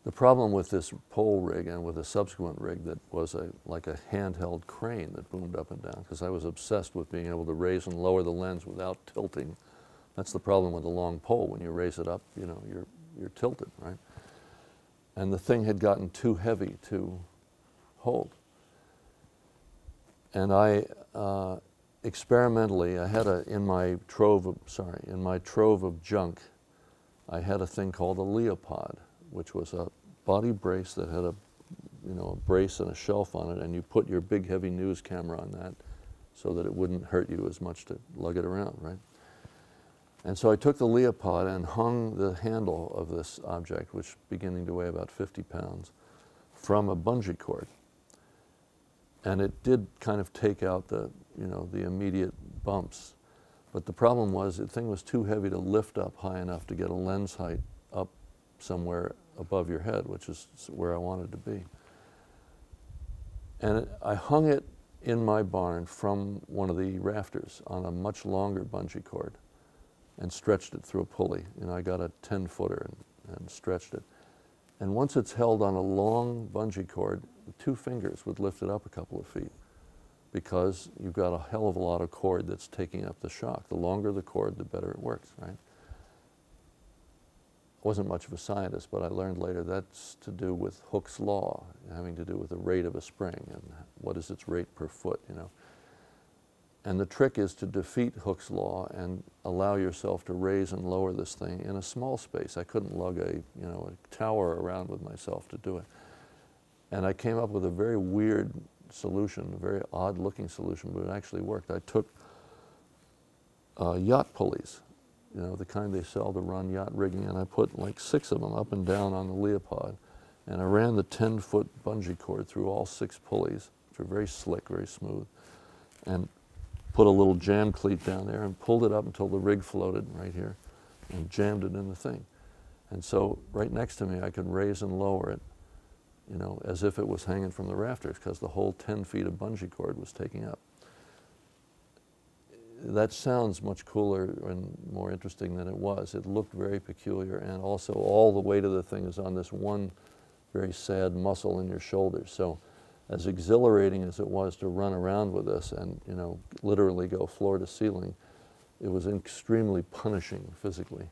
The problem with this pole rig and with a subsequent rig that was like a handheld crane that boomed up and down, because I was obsessed with being able to raise and lower the lens without tilting. That's the problem with a long pole. When you raise it up, you know, you're tilted, right? And the thing had gotten too heavy to hold. And I experimentally, I had in my trove of junk, I had a thing called a Leopod, which was a body brace that had a brace and a shelf on it, and you put your big heavy news camera on that so that it wouldn't hurt you as much to lug it around, right? And so I took the Leopod and hung the handle of this object, which beginning to weigh about 50 pounds, from a bungee cord. And it did kind of take out the immediate bumps. But the problem was the thing was too heavy to lift up high enough to get a lens height up somewhere above your head, which is where I wanted to be. And I hung it in my barn from one of the rafters on a much longer bungee cord and stretched it through a pulley. You know, I got a 10-footer and stretched it. And once it's held on a long bungee cord, 2 fingers would lift it up a couple of feet, because you've got a hell of a lot of cord that's taking up the shock. The longer the cord, the better it works, right? I wasn't much of a scientist, but I learned later that's to do with Hooke's law, having to do with the rate of a spring and what is its rate per foot, you know. And the trick is to defeat Hooke's law and allow yourself to raise and lower this thing in a small space. I couldn't lug a tower around with myself to do it. And I came up with a very weird solution, a very odd looking solution, but it actually worked. I took yacht pulleys, you know, the kind they sell to run yacht rigging, and I put like 6 of them up and down on the Leopod, and I ran the 10-foot bungee cord through all 6 pulleys, which are very slick, very smooth, and put a little jam cleat down there and pulled it up until the rig floated right here and jammed it in the thing. And so right next to me I could raise and lower it, you know, as if it was hanging from the rafters, because the whole 10 feet of bungee cord was taking up. That sounds much cooler and more interesting than it was. It looked very peculiar, and also all the weight of the thing is on this one very sad muscle in your shoulders. So as exhilarating as it was to run around with this and, you know, literally go floor to ceiling, it was extremely punishing physically.